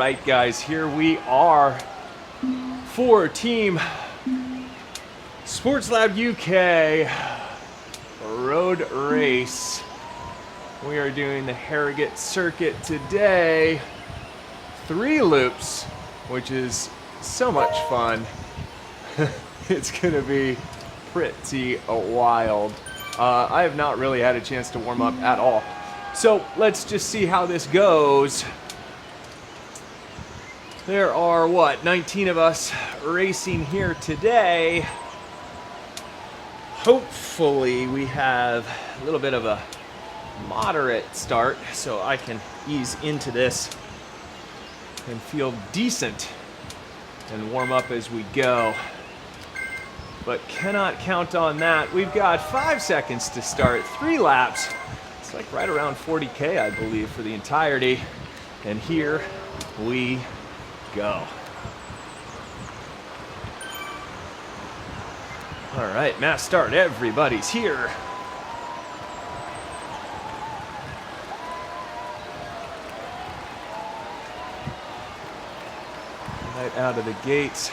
right, guys, here we are for Team Sportslab UK road race. We are doing the Harrogate circuit today. 3 loops, which is so much fun. It's gonna be pretty wild. I have not really had a chance to warm up at all. So let's just see how this goes. There are, 19 of us racing here today. Hopefully we have a little bit of a moderate start so I can ease into this and feel decent and warm up as we go. But cannot count on that. We've got 5 seconds to start, 3 laps. It's like right around 40K, I believe, for the entirety. And here we go. All right, mass start, everybody's here. Right out of the gates.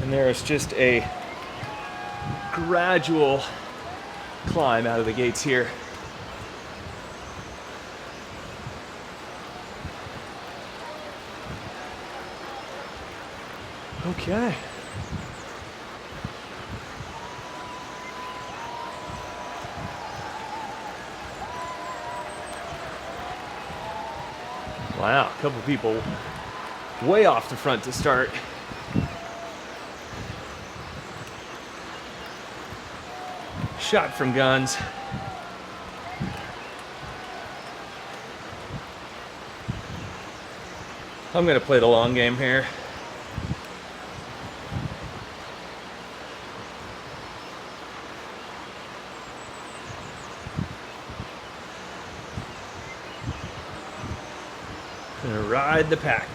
And there's just a gradual climb out of the gates here. Okay. Wow, a couple people way off the front to start. Shot from guns. I'm gonna play the long game here. Gonna ride the pack.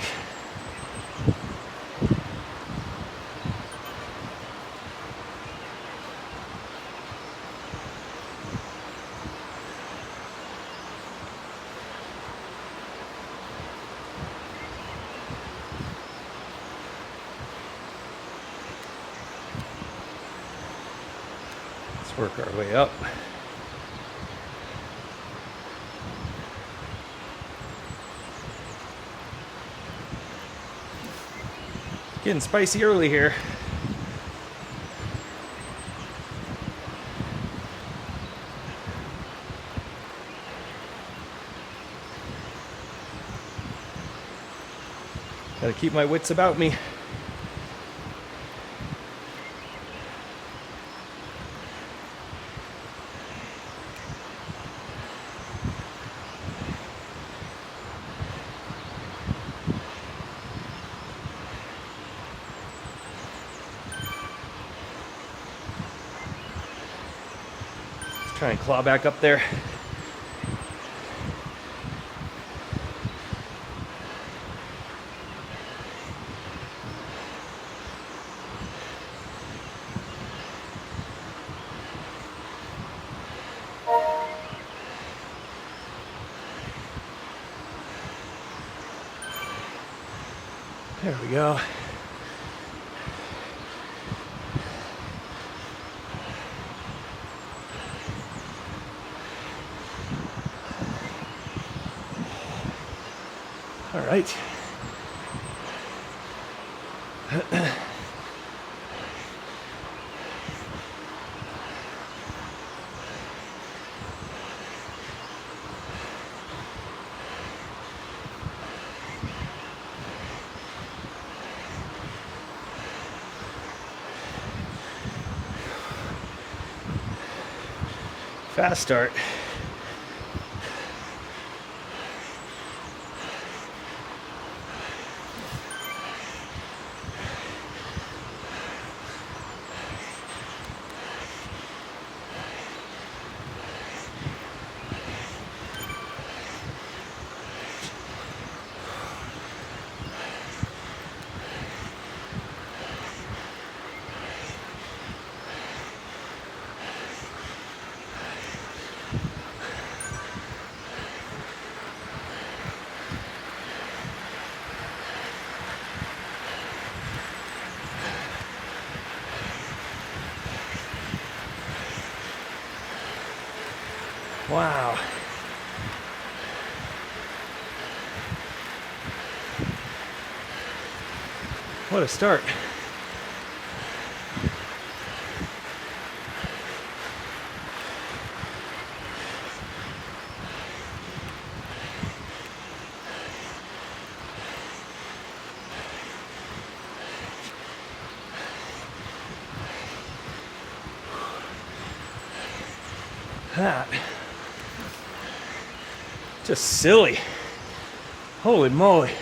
Let's work our way up. Getting spicy early here. Gotta keep my wits about me. Try and claw back up there. There we go. All right. Fast start. Wow. What a start. That. Just silly. Holy moly.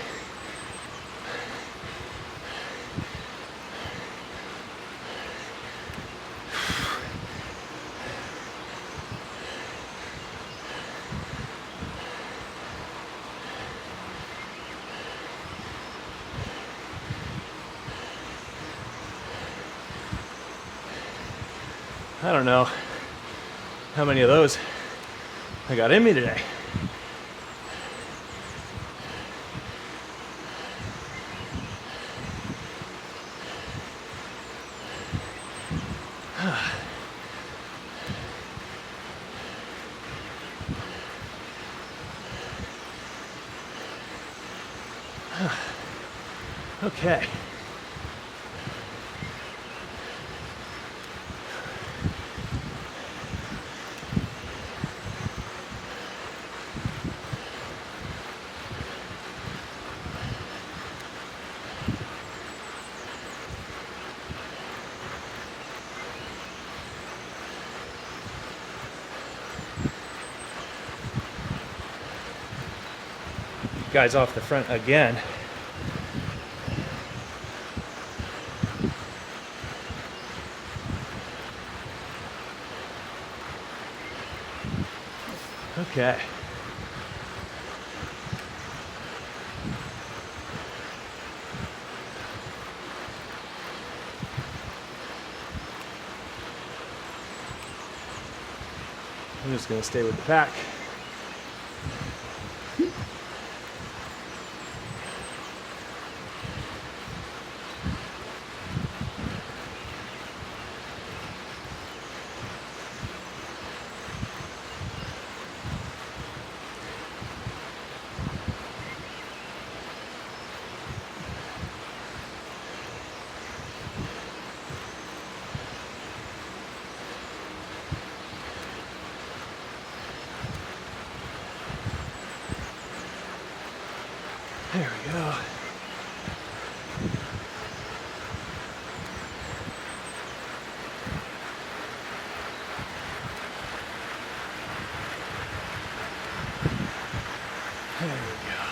I don't know how many of those I got in me today. Okay. Guys off the front again. Okay. I'm just going to stay with the pack. There we go. There we go.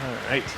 All right.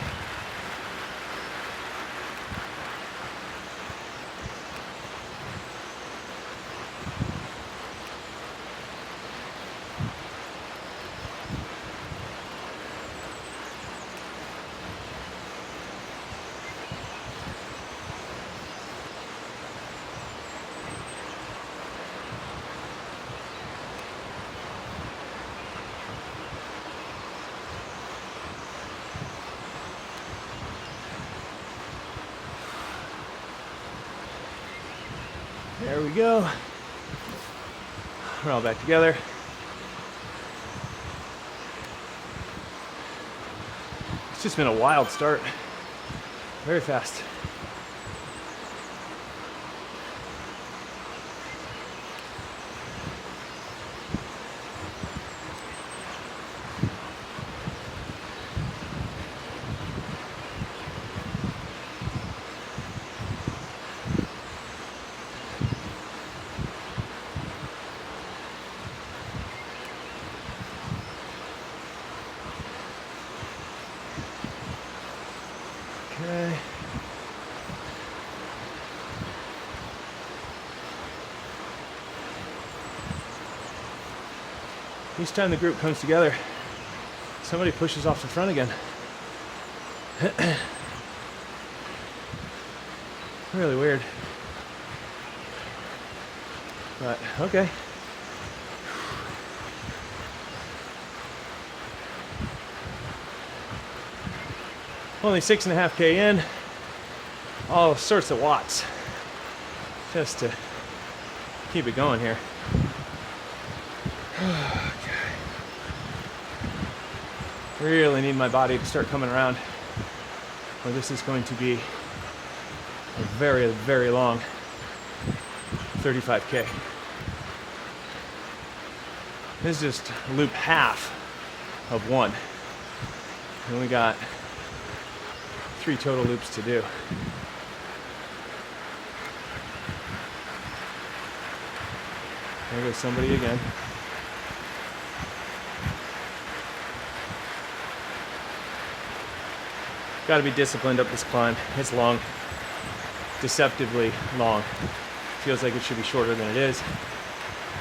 There we go. We're all back together. It's just been a wild start. Very fast. Okay. Each time the group comes together, somebody pushes off the front again. Really weird. But, okay. Only 6.5K in. All sorts of watts. Just to keep it going here. Really need my body to start coming around, or this is going to be a very, very long 35K. This is just loop half of one. And we got 3 total loops to do. There goes somebody again. Got to be disciplined up this climb. It's long, deceptively long. Feels like it should be shorter than it is,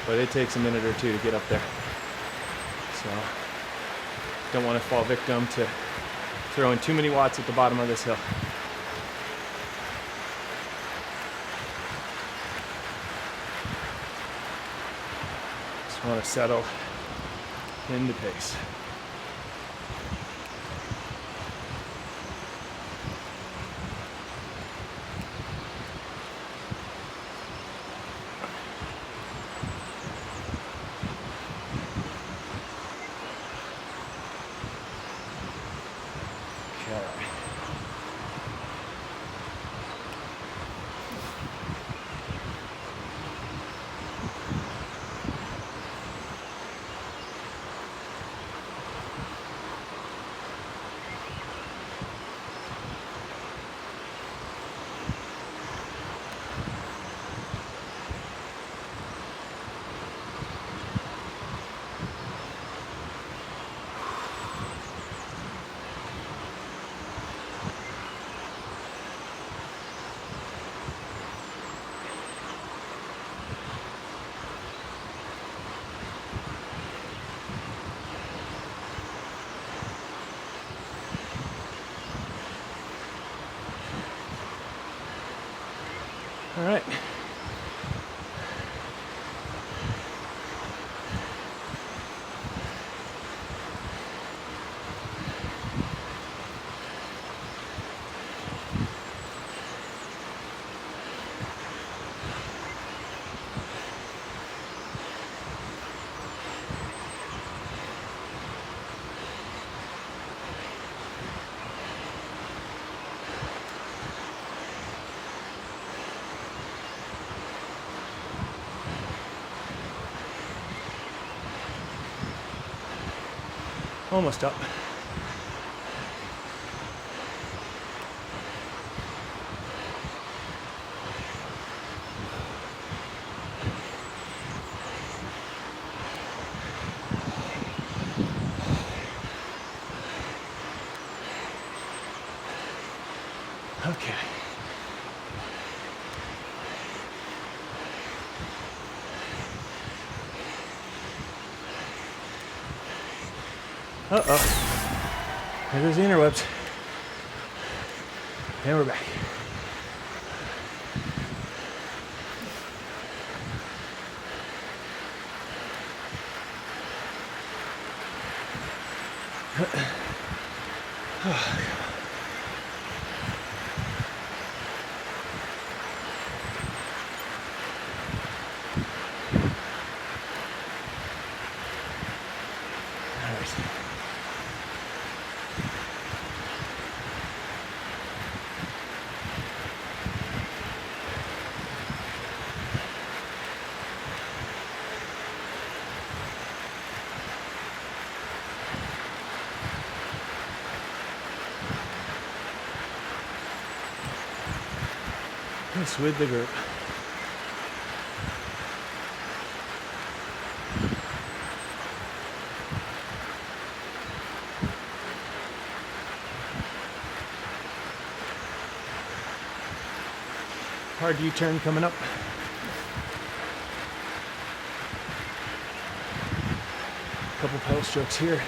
but it takes a minute or two to get up there. So, don't want to fall victim to throwing too many watts at the bottom of this hill. Just want to settle into pace. All right. Almost up. Okay. Uh-oh. There goes the interwebs. And we're back. It's with the group. Hard U-turn coming up. Couple pedal strokes here.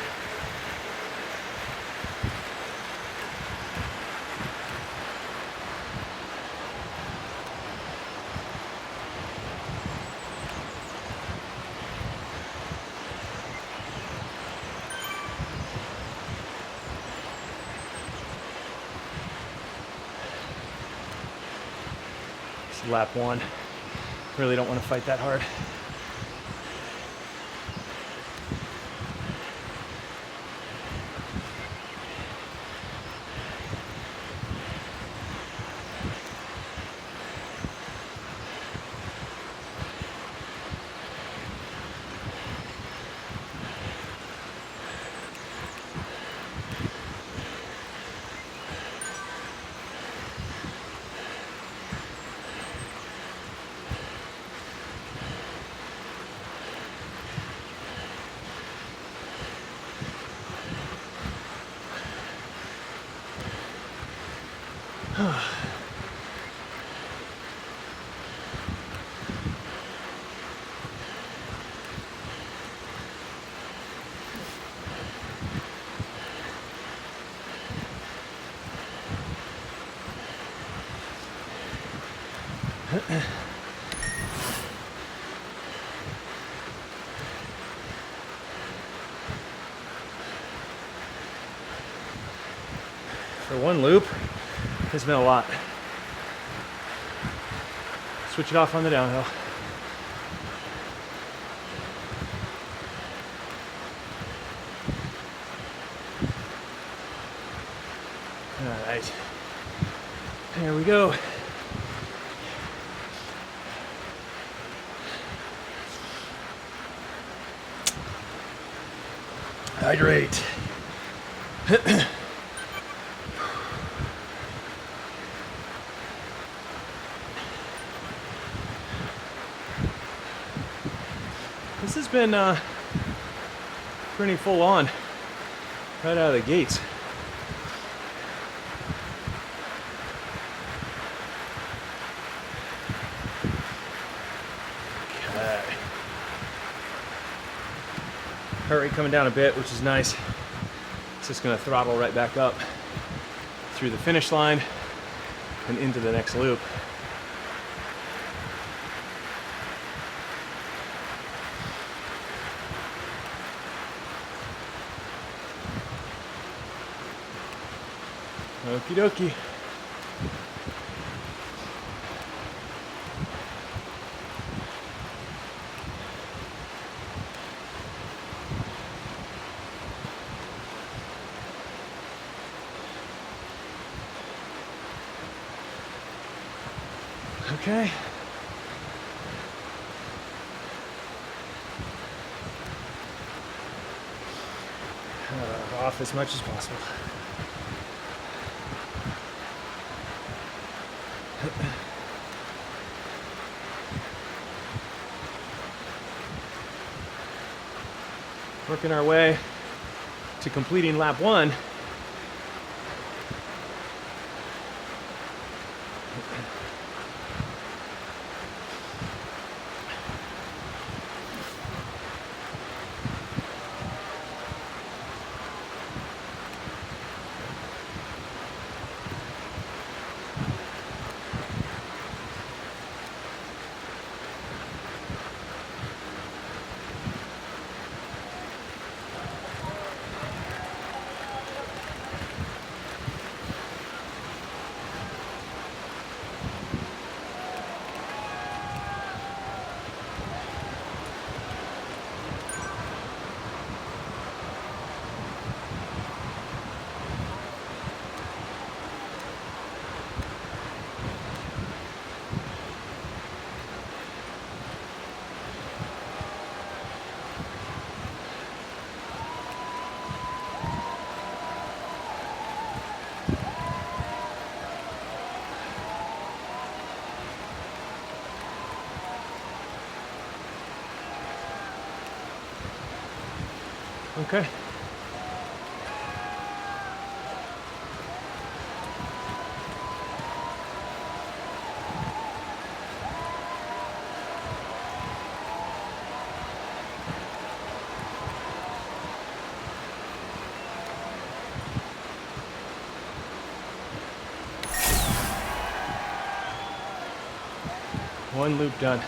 This is lap 1. Really don't want to fight that hard. For one loop, it's been a lot. Switch it off on the downhill. All right, there we go. Hydrate. This has been pretty full on right out of the gates. Okay. Heart rate coming down a bit, which is nice. It's just going to throttle right back up through the finish line and into the next loop. Okie dokie. Okay. Off as much as possible. Working our way to completing lap 1. Okay. One loop done.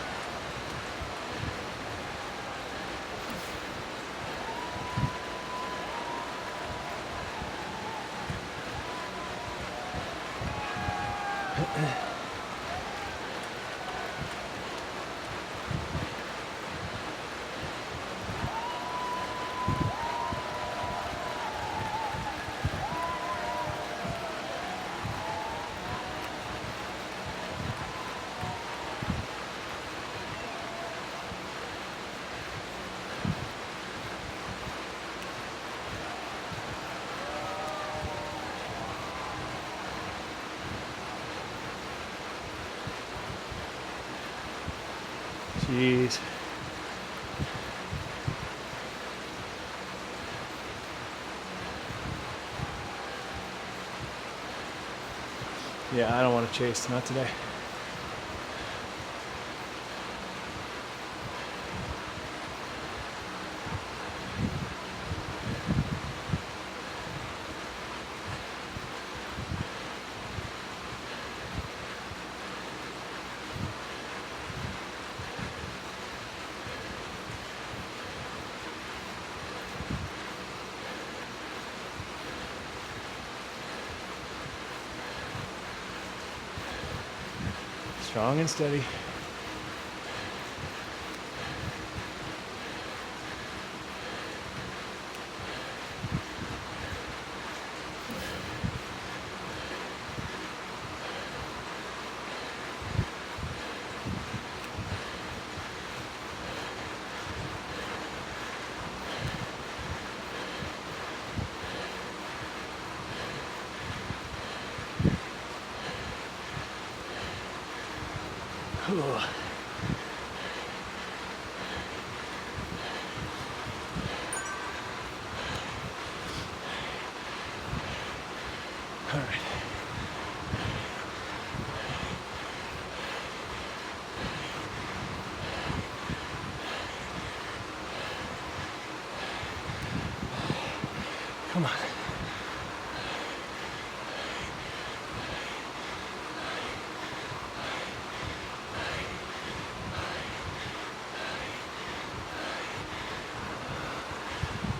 Jeez. Yeah, I don't want to chase, not today. Strong and steady. Ooh. All right. Come on.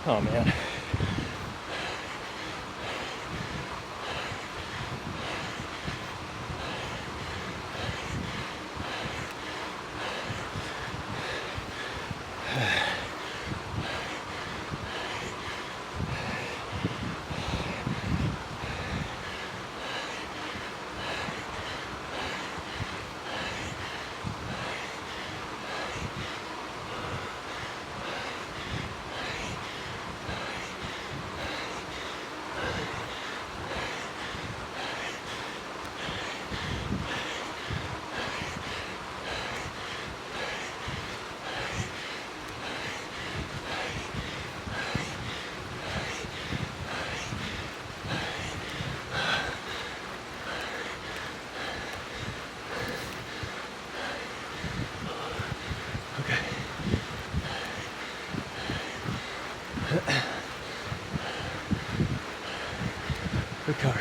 Oh man. Recover.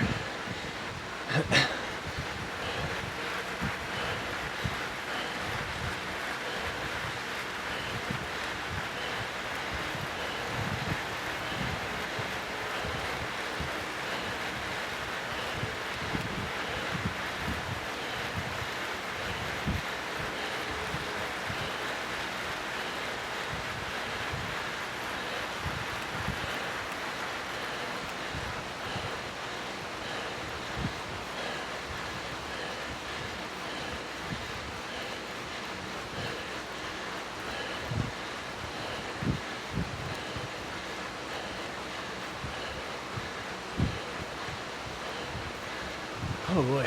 Oh boy.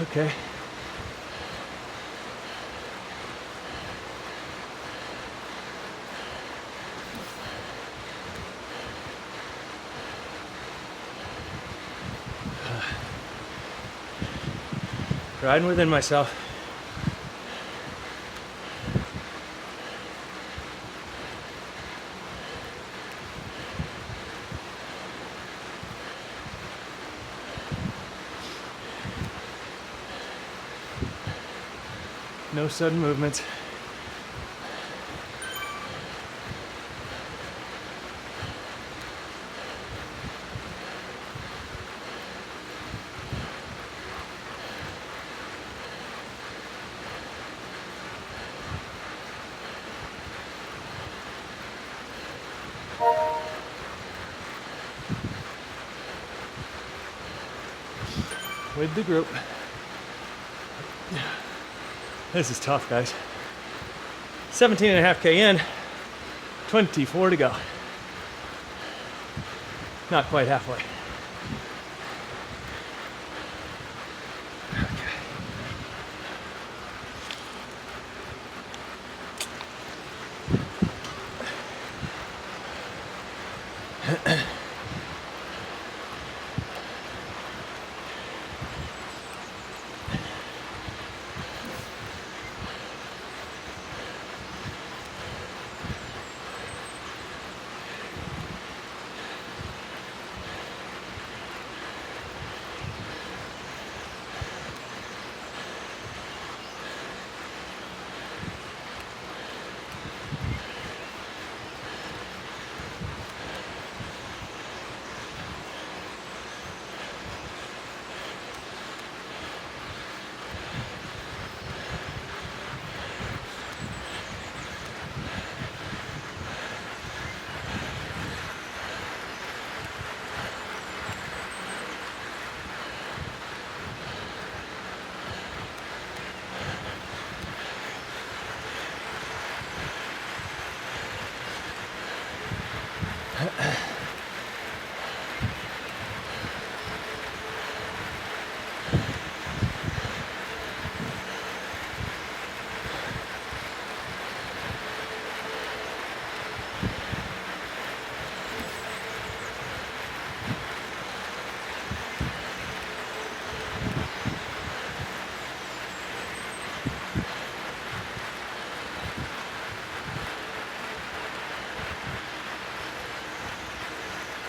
Okay. Riding within myself. No sudden movements. With the group. This is tough, guys. 17.5K in, 24 to go. Not quite halfway.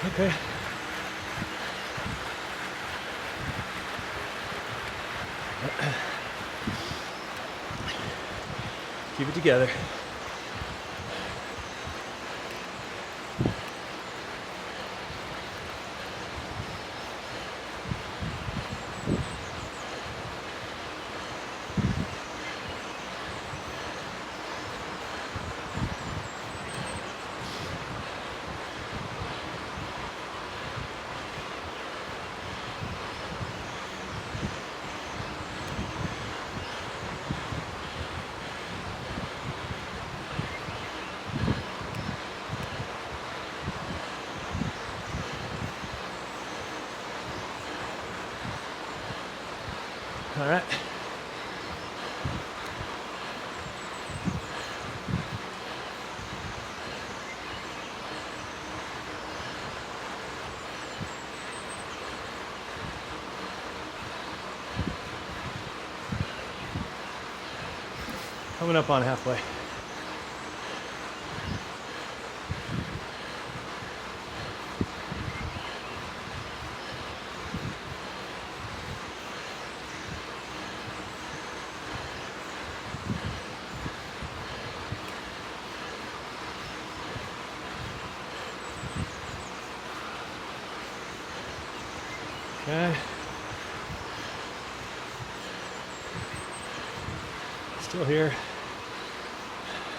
Okay. Keep it together. All right. Coming up on halfway. Okay. Still here.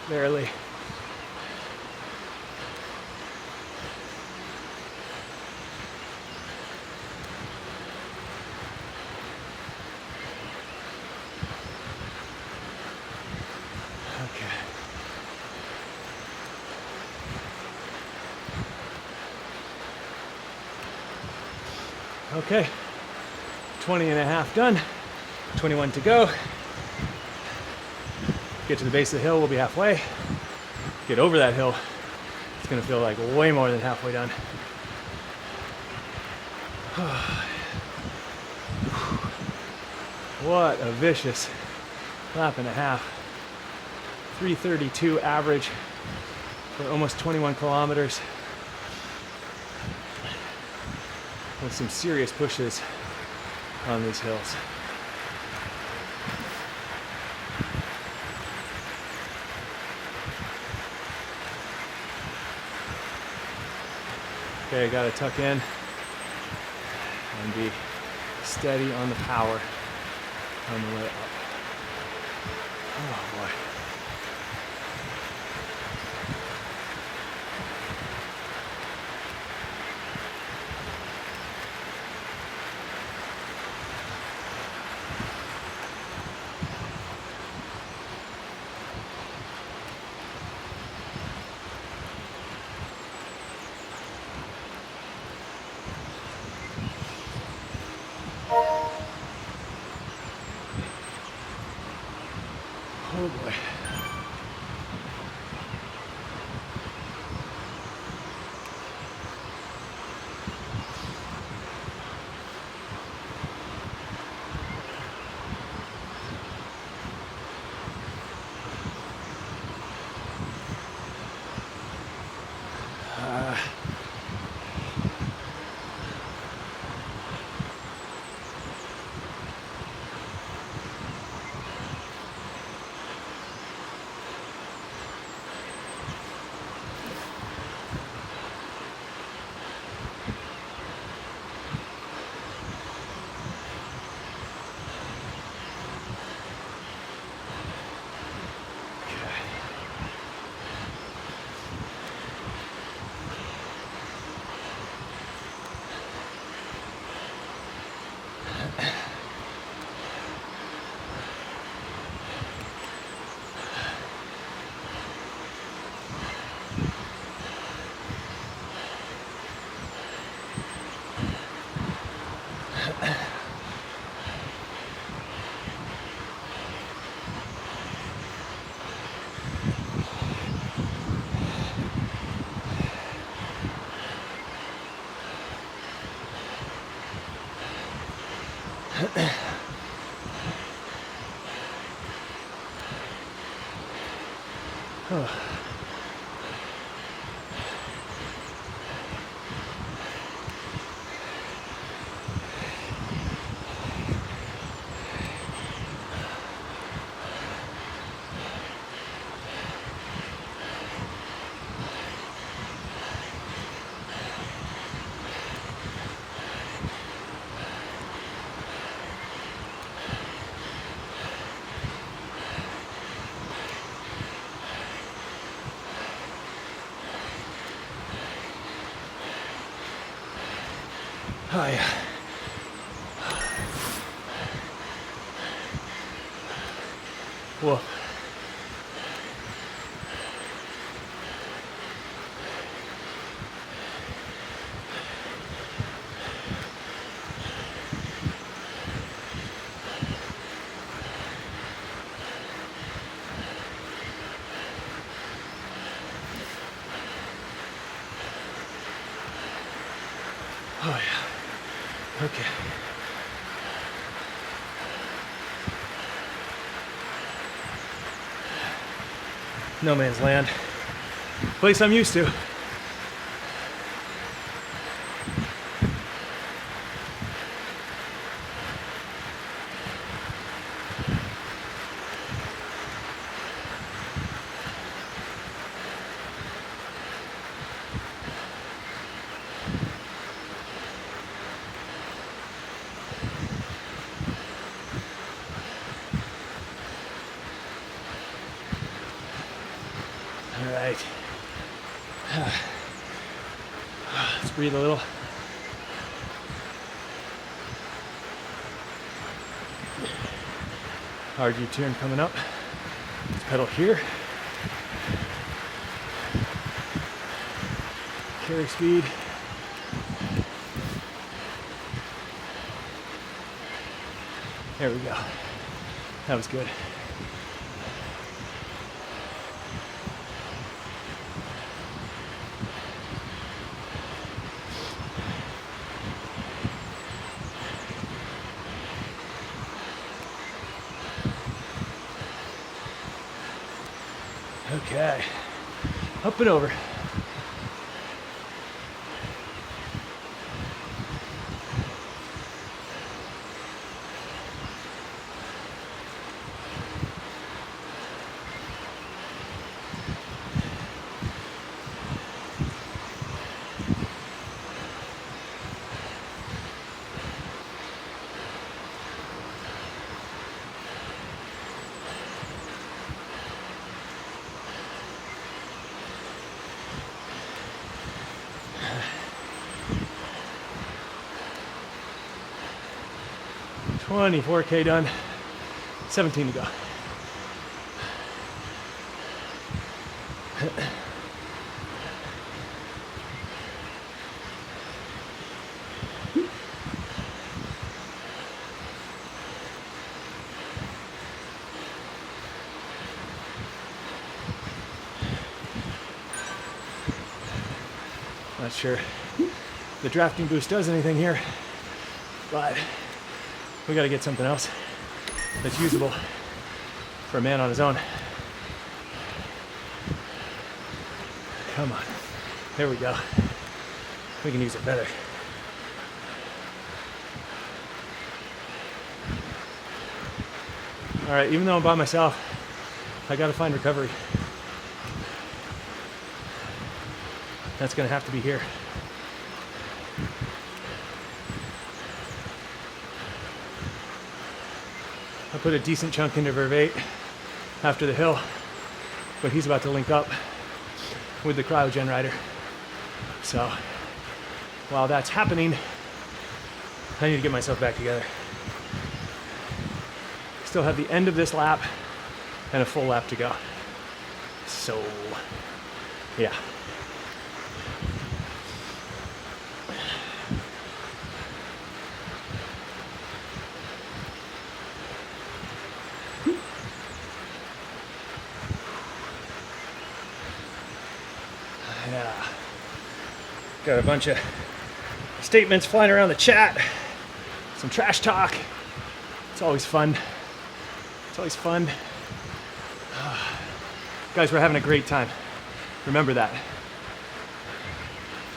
Barely. Okay. Okay. 20 and a half done. 21 to go. Get to the base of the hill, we'll be halfway. Get over that hill, it's gonna feel like way more than halfway done. What a vicious lap and a half. 3:32 average for almost 21 kilometers. With some serious pushes on these hills. Okay, I gotta tuck in and be steady on the power on the way up. Oh boy. Oh boy. Oh yeah. Whoa. Oh yeah. Okay. No man's land. Place I'm used to. All right. Let's breathe a little. Hard U-turn coming up. Let's pedal here. Carry speed. There we go. That was good. Okay, up and over. 24K done, 17 to go. Not sure the drafting boost does anything here, but we got to get something else that's usable for a man on his own. Come on, there we go. We can use it better. All right, even though I'm by myself, I got to find recovery. That's gonna have to be here. I put a decent chunk into Verve 8 after the hill, but he's about to link up with the cryogen rider. So while that's happening, I need to get myself back together. Still have the end of this lap and a full lap to go. So yeah. Got a bunch of statements flying around the chat, some trash talk. It's always fun. It's always fun. Guys, we're having a great time. Remember that.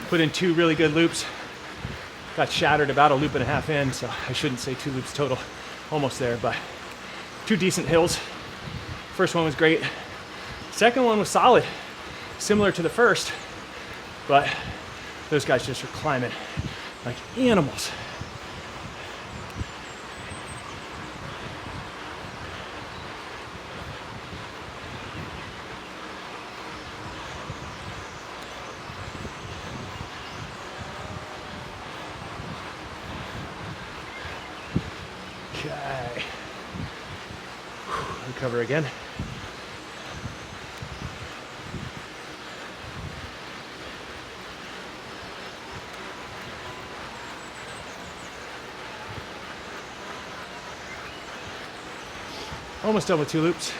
Put in 2 really good loops. Got shattered about a loop and a half in, so I shouldn't say 2 loops total. Almost there, but 2 decent hills. First one was great. Second one was solid, similar to the first, but those guys just were climbing like animals. Okay. Recover again. Almost done with 2 loops.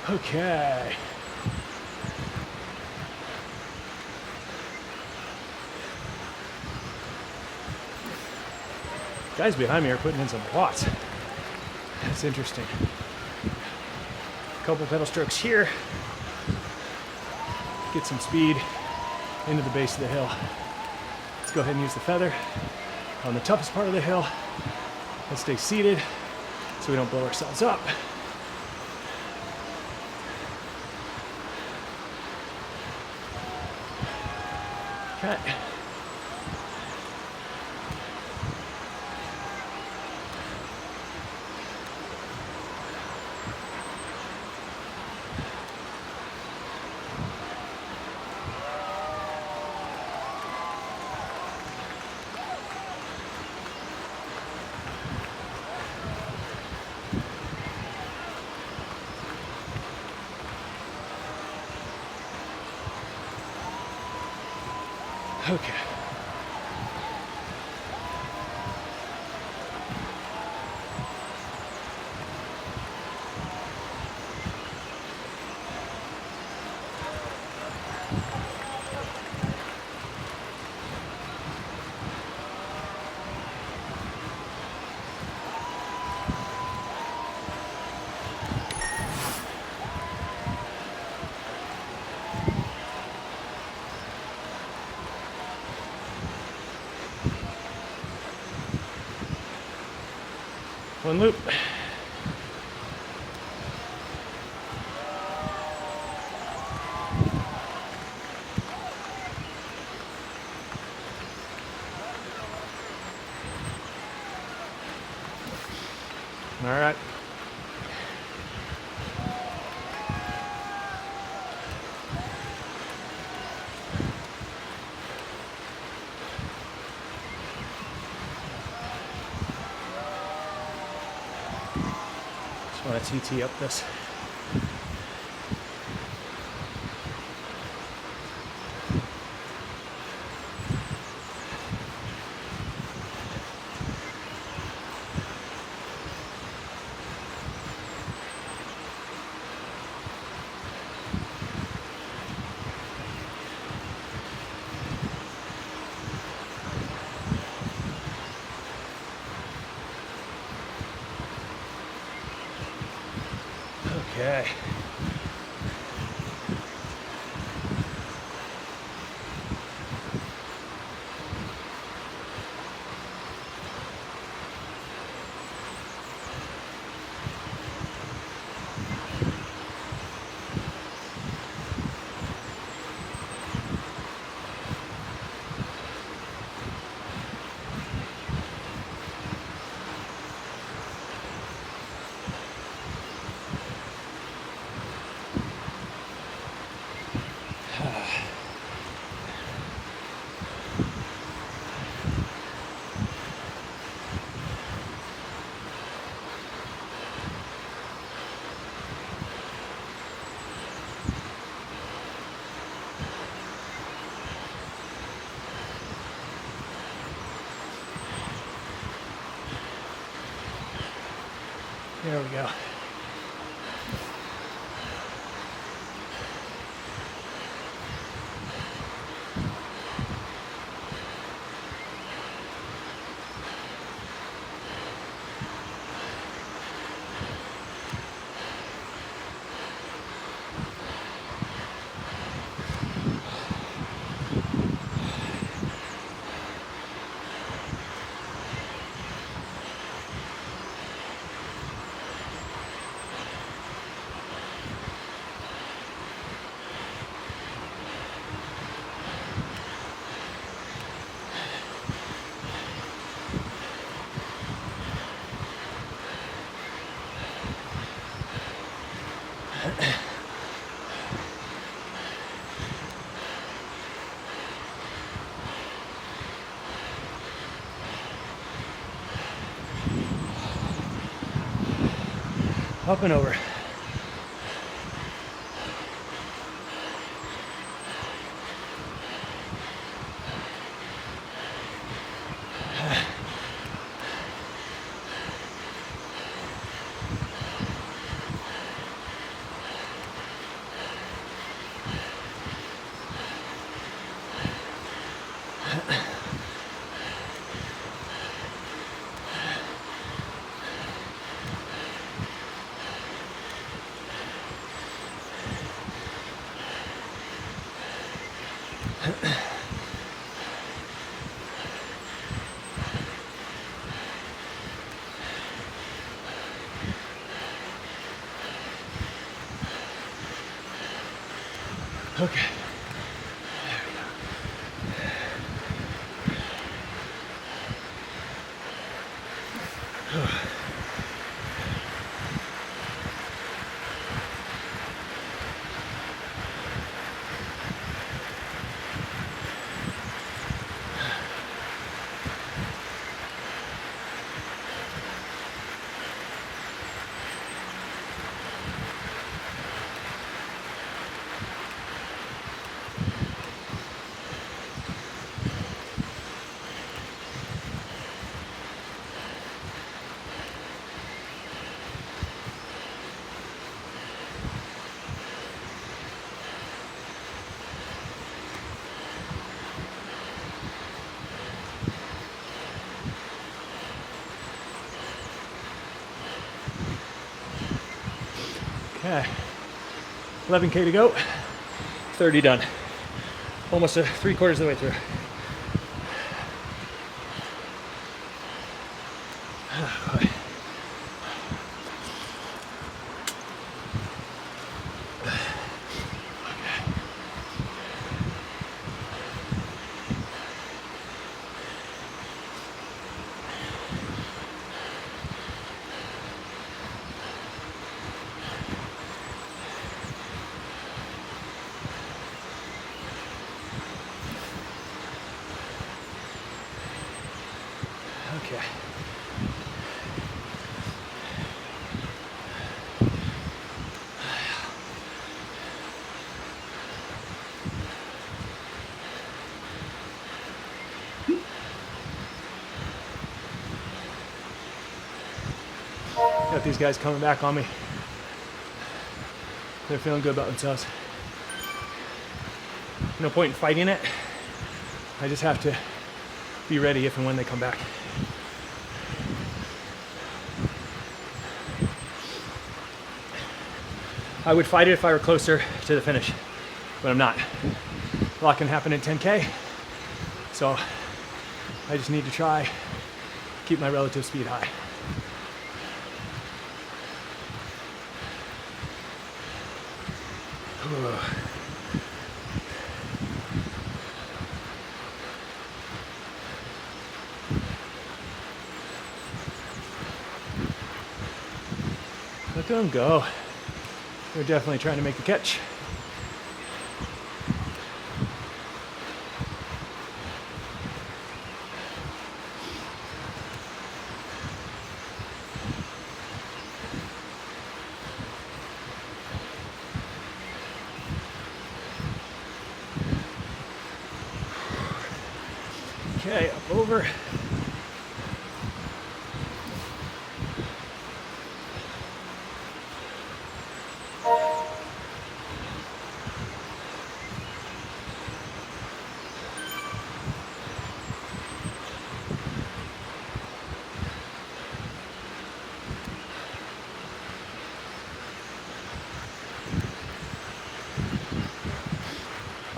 Okay. Guys behind me are putting in some watts. That's interesting. A couple pedal strokes here. Get some speed into the base of the hill. Let's go ahead and use the feather on the toughest part of the hill. Let's stay seated so we don't blow ourselves up. Okay. Okay. One loop. All right. Just want to TT up this. Okay. There we go. Up and over. Okay. Okay, 11K to go, 30 done. Almost 3/4 of the way through. Got these guys coming back on me. They're feeling good about themselves. No point in fighting it. I just have to be ready if and when they come back. I would fight it if I were closer to the finish, but I'm not. A lot can happen in 10K, so I just need to try keep my relative speed high. Look at them go. They're definitely trying to make the catch. Okay, up over.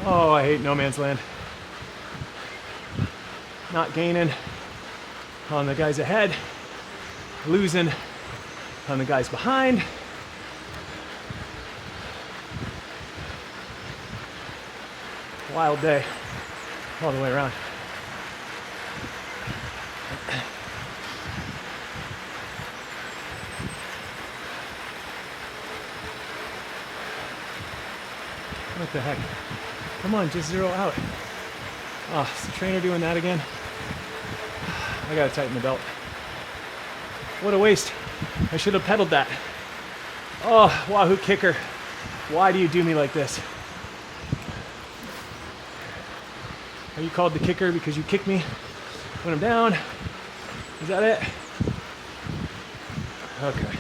Oh, I hate no man's land. Not gaining on the guys ahead, losing on the guys behind. Wild day all the way around. What the heck? Come on, just zero out. Oh, is the trainer doing that again? I gotta tighten the belt. What a waste. I should have pedaled that. Oh, wahoo kicker. Why do you do me like this? Are you called the kicker because you kick me when I'm down? Is that it? Okay.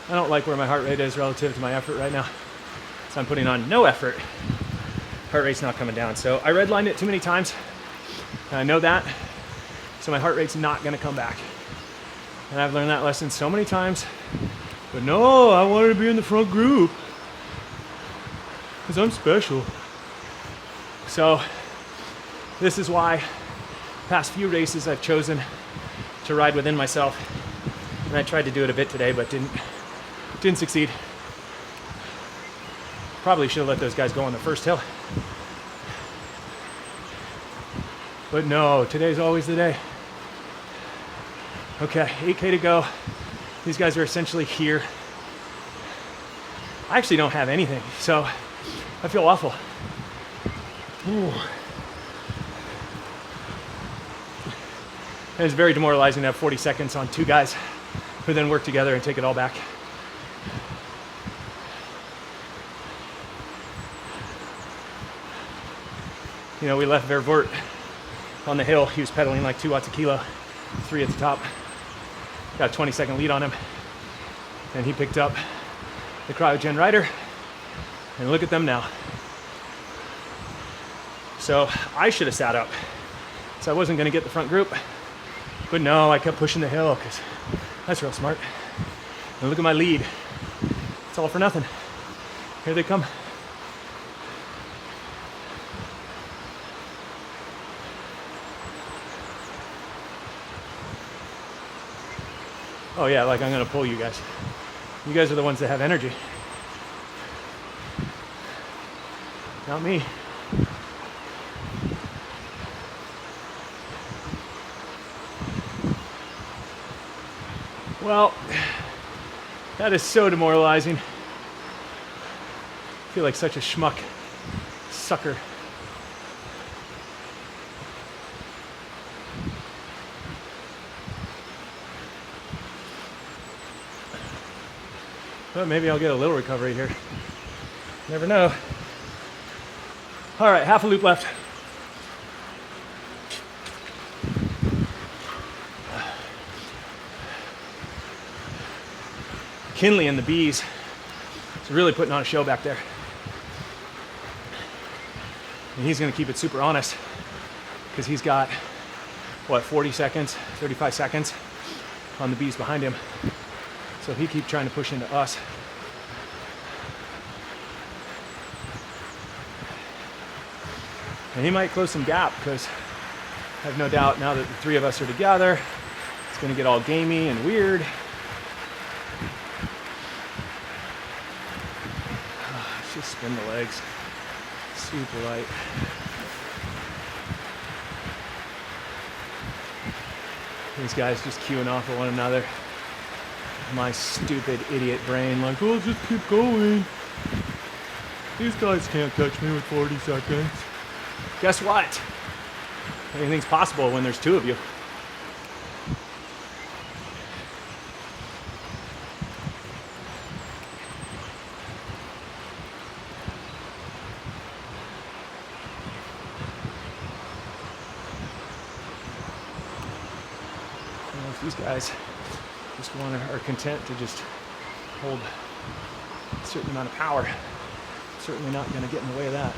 I don't like where my heart rate is relative to my effort right now. So I'm putting on no effort. Heart rate's not coming down. So I redlined it too many times. And I know that. So my heart rate's not gonna come back. And I've learned that lesson so many times. But no, I wanted to be in the front group. Because I'm special. So this is why past few races I've chosen to ride within myself. And I tried to do it a bit today, but didn't succeed. Probably should have let those guys go on the first hill. But no, today's always the day. Okay, 8K to go. These guys are essentially here. I actually don't have anything, so I feel awful. Ooh. And it's very demoralizing to have 40 seconds on two guys who then work together and take it all back. You know, we left Vervoort on the hill. He was pedaling like 2 watts a kilo, 3 at the top. Got a 20-second lead on him. And he picked up the cryogen rider. And look at them now. So I should have sat up. So I wasn't going to get the front group. But no, I kept pushing the hill because that's real smart. And look at my lead. It's all for nothing. Here they come. Oh yeah, like I'm gonna pull you guys. You guys are the ones that have energy. Not me. Well, that is so demoralizing. I feel like such a schmuck, sucker. But maybe I'll get a little recovery here. Never know. All right, half a loop left. Kinley and the Bees is really putting on a show back there. And he's gonna keep it super honest because he's got, what, 40 seconds, 35 seconds on the Bees behind him. So he keep trying to push into us. And he might close some gap because I have no doubt now that the three of us are together, it's gonna get all gamey and weird. Let's just spin the legs, super light. These guys just queuing off of one another. My stupid idiot brain like, oh, just keep going. These guys can't catch me with 40 seconds. Guess what? Anything's possible when there's two of you. If these guys just are content to just hold a certain amount of power, certainly not going to get in the way of that.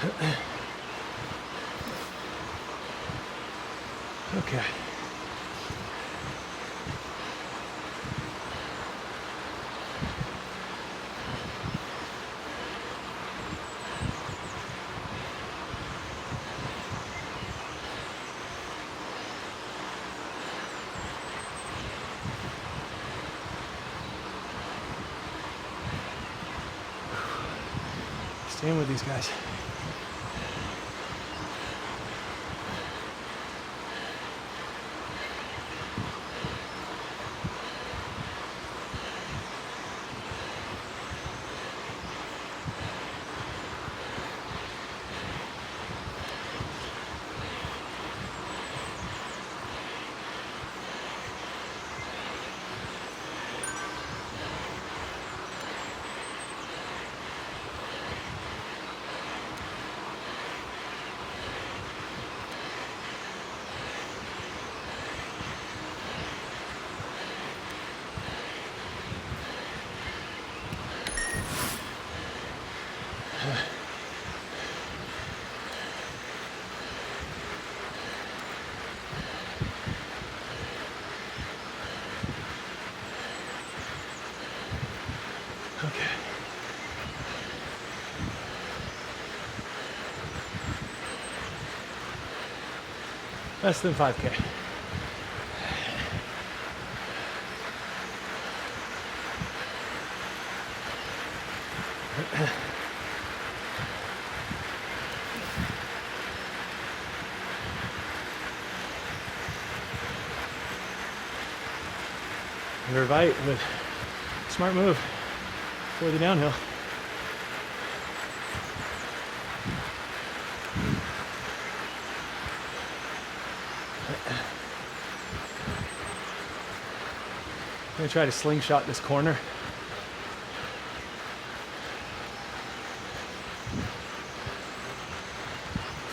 Okay. Okay. Staying with these guys. Okay. Less than 5K. You're right, but smart move for the downhill. I'm gonna try to slingshot this corner.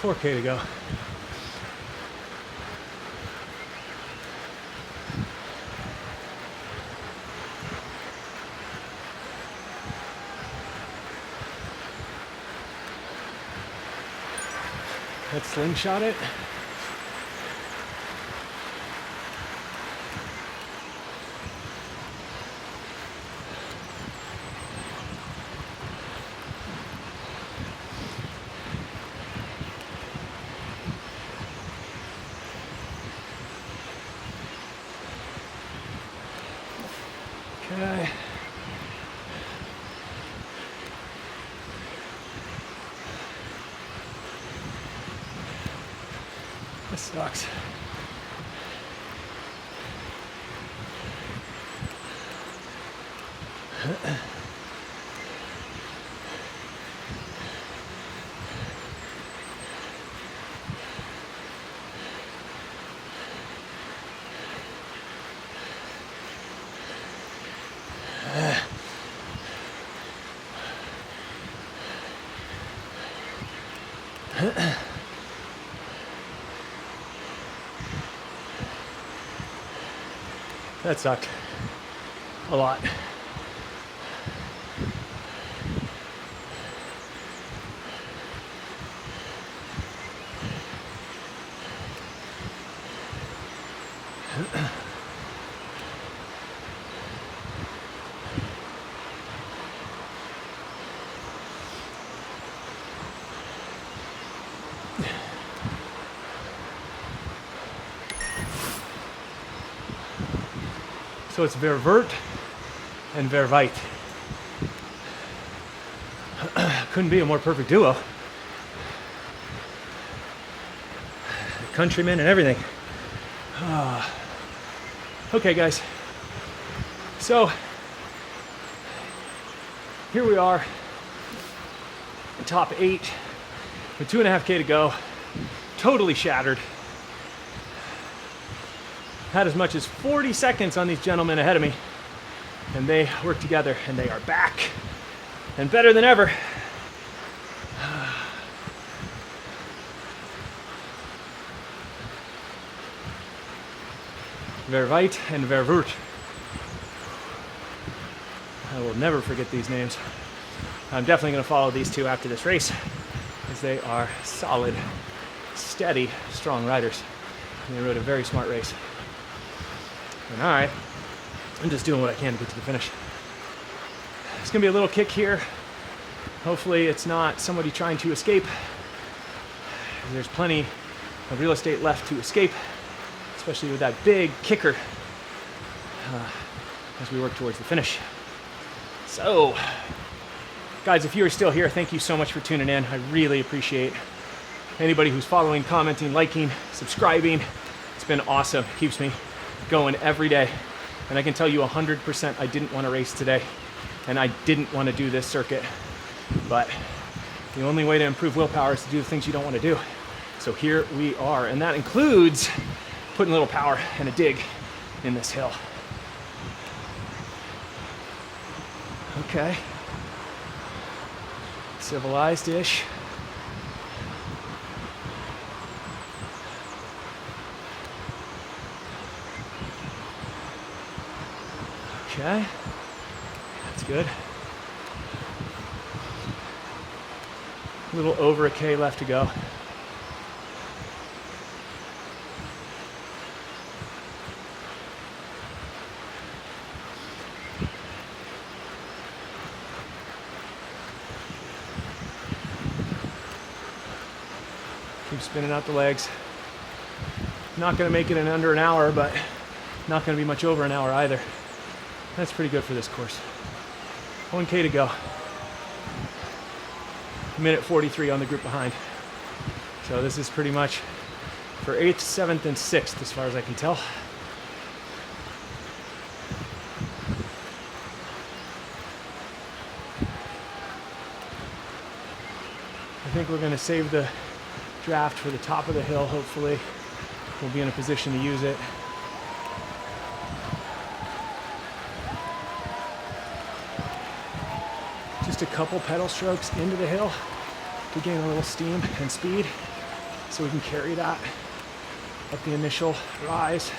$4K to go. Let's slingshot it. Okay. This sucks. That sucked a lot. So it's ververt and vervite. Couldn't be a more perfect duo. Countrymen and everything. Okay, guys. So here we are, top 8 with 2.5K to go. Totally shattered. Had as much as 40 seconds on these gentlemen ahead of me, and they work together, and they are back and better than ever. Vervite and ververt. I will never forget these names. I'm definitely going to follow these two after this race, as they are solid, steady, strong riders. And they rode a very smart race. And all right, I'm just doing what I can to get to the finish. It's gonna be a little kick here. Hopefully it's not somebody trying to escape. There's plenty of real estate left to escape, especially with that big kicker as we work towards the finish. So, guys, if you are still here, thank you so much for tuning in. I really appreciate anybody who's following, commenting, liking, subscribing. It's been awesome. It keeps me going every day. And I can tell you 100% I didn't want to race today, and I didn't want to do this circuit. But the only way to improve willpower is to do the things you don't want to do. So here we are, and that includes putting a little power and a dig in this hill. Okay. Civilized-ish. Okay, that's good. A little over a K left to go. Keep spinning out the legs. Not gonna make it in under an hour, but not gonna be much over an hour either. That's pretty good for this course. 1K to go. Minute 43 on the group behind. So this is pretty much for 8th, 7th, and 6th as far as I can tell. I think we're gonna save the draft for the top of the hill, hopefully. We'll be in a position to use it. Just a couple pedal strokes into the hill to gain a little steam and speed so we can carry that up the initial rise.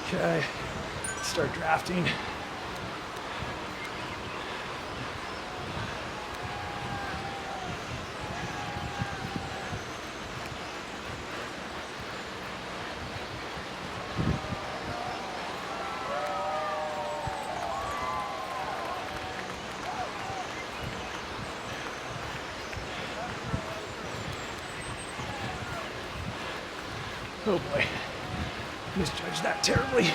Okay, start drafting. Oh boy, misjudged that terribly.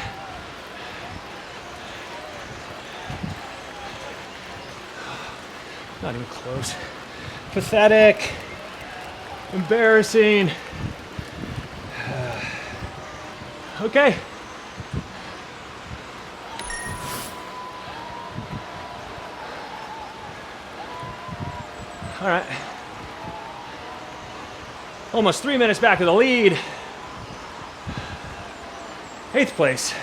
Not even close. Pathetic. Embarrassing. Okay. All right. Almost 3 minutes back of the lead. 8th place.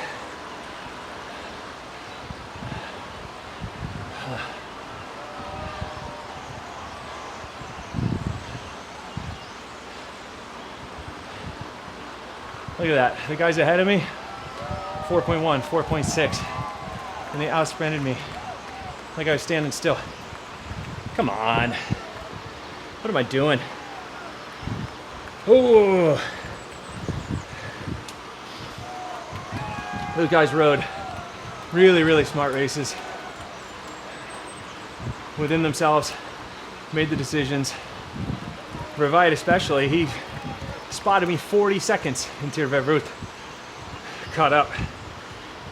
Look at that. The guys ahead of me, 4.1, 4.6. And they outsprinted me like I was standing still. Come on. What am I doing? Oh. Those guys rode really, really smart races within themselves, made the decisions. Revite especially, he spotted me 40 seconds into Vervoet, caught up.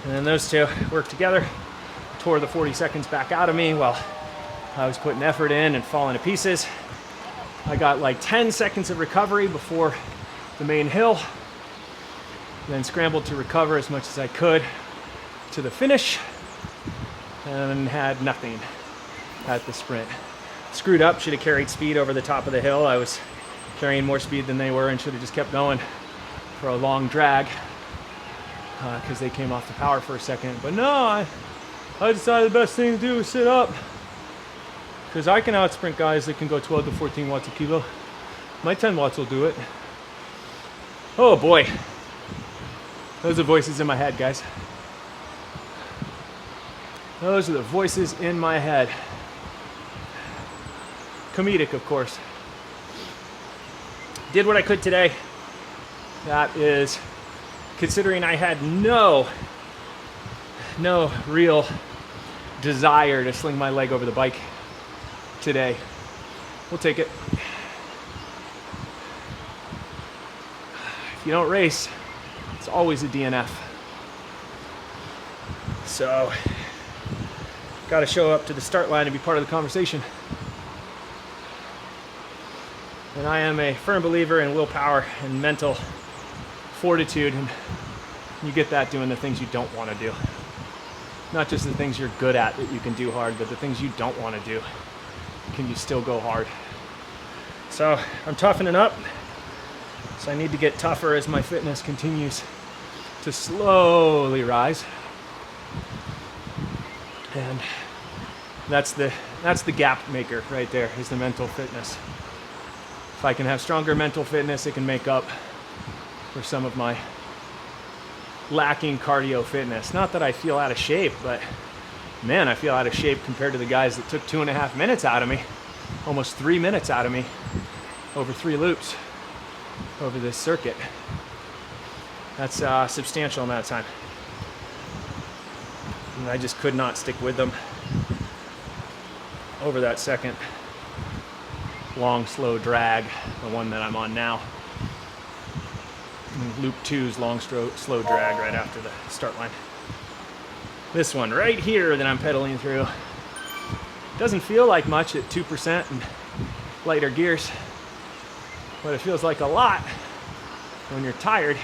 And then those two worked together, tore the 40 seconds back out of me while I was putting effort in and falling to pieces. I got like 10 seconds of recovery before the main hill, then scrambled to recover as much as I could to the finish, and had nothing at the sprint. Screwed up, should have carried speed over the top of the hill. I was carrying more speed than they were and should have just kept going for a long drag because they came off the power for a second. But no, I decided the best thing to do was sit up because I can outsprint guys that can go 12 to 14 watts a kilo. My 10 watts will do it. Oh boy. Those are voices in my head, guys. Those are the voices in my head. Comedic, of course. Did what I could today. That is, considering I had no real desire to sling my leg over the bike today. We'll take it. If you don't race, it's always a DNF. So, got to show up to the start line and be part of the conversation. And I am a firm believer in willpower and mental fortitude, and you get that doing the things you don't want to do. Not just the things you're good at that you can do hard, but the things you don't want to do. Can you still go hard? So I'm toughening up. So I need to get tougher as my fitness continues to slowly rise. And that's the gap maker right there, is the mental fitness. If I can have stronger mental fitness, it can make up for some of my lacking cardio fitness. Not that I feel out of shape, but man, I feel out of shape compared to the guys that took 2.5 minutes out of me, almost 3 minutes out of me over 3 loops over this circuit. That's a substantial amount of time. And I just could not stick with them over that second long, slow drag, the one that I'm on now. And loop 2's long, slow drag right after the start line. This one right here that I'm pedaling through doesn't feel like much at 2% and lighter gears, but it feels like a lot when you're tired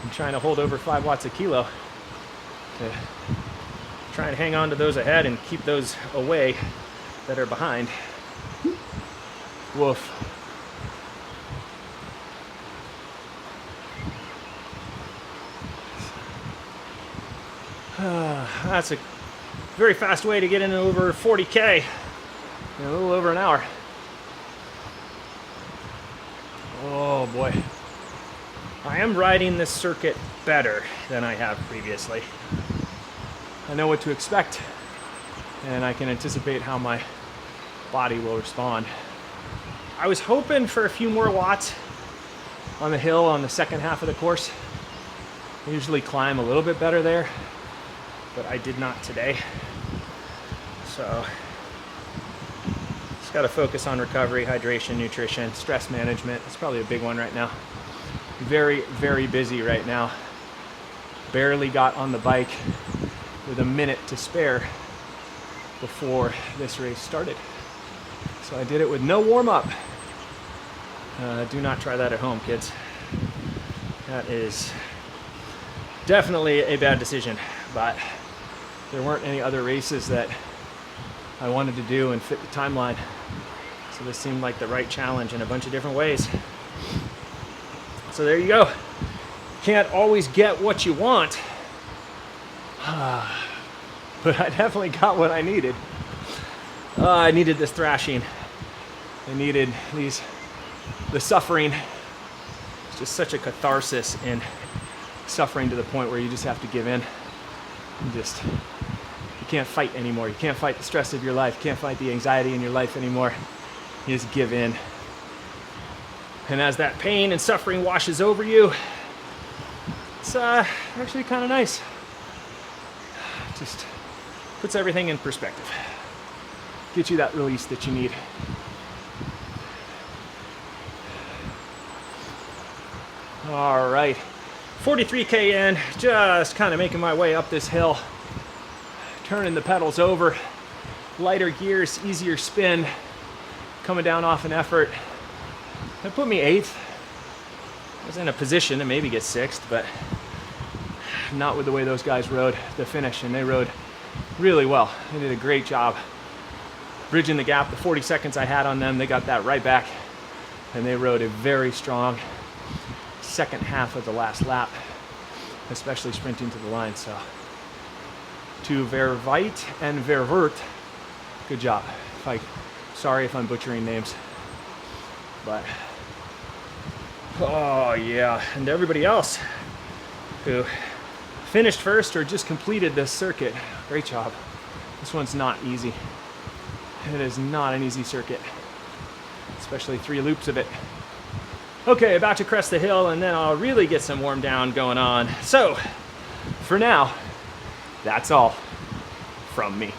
and trying to hold over 5 watts a kilo to try and hang on to those ahead and keep those away that are behind. Woof. That's a very fast way to get into over 40K in a little over an hour. Oh boy. I am riding this circuit better than I have previously. I know what to expect, and I can anticipate how my body will respond. I was hoping for a few more watts on the hill on the second half of the course. I usually climb a little bit better there, but I did not today. So, just got to focus on recovery, hydration, nutrition, stress management. It's probably a big one right now. Very, very busy right now. Barely got on the bike with a minute to spare before this race started. So I did it with no warm-up. Do not try that at home, kids. That is definitely a bad decision, but there weren't any other races that I wanted to do and fit the timeline. So this seemed like the right challenge in a bunch of different ways. So there you go. Can't always get what you want, but I definitely got what I needed. I needed this thrashing. I needed the suffering. It's just such a catharsis in suffering to the point where you just have to give in. You can't fight anymore. You can't fight the stress of your life. You can't fight the anxiety in your life anymore. You just give in. And as that pain and suffering washes over you, it's actually kind of nice. Just puts everything in perspective. Gets you that release that you need. All right, 43K in, just kind of making my way up this hill. Turning the pedals over, lighter gears, easier spin, coming down off an effort. That put me 8th. I was in a position to maybe get 6th, but not with the way those guys rode the finish, and they rode really well. They did a great job bridging the gap. The 40 seconds I had on them, they got that right back, and they rode a very strong second half of the last lap, especially sprinting to the line. So to Verveit and Ververt, good job. Sorry if I'm butchering names, but oh yeah, and to everybody else who finished first or just completed this circuit, great job. This one's not easy. It is not an easy circuit, especially 3 loops of it. Okay, about to crest the hill, and then I'll really get some warm down going on. So for now, that's all from me.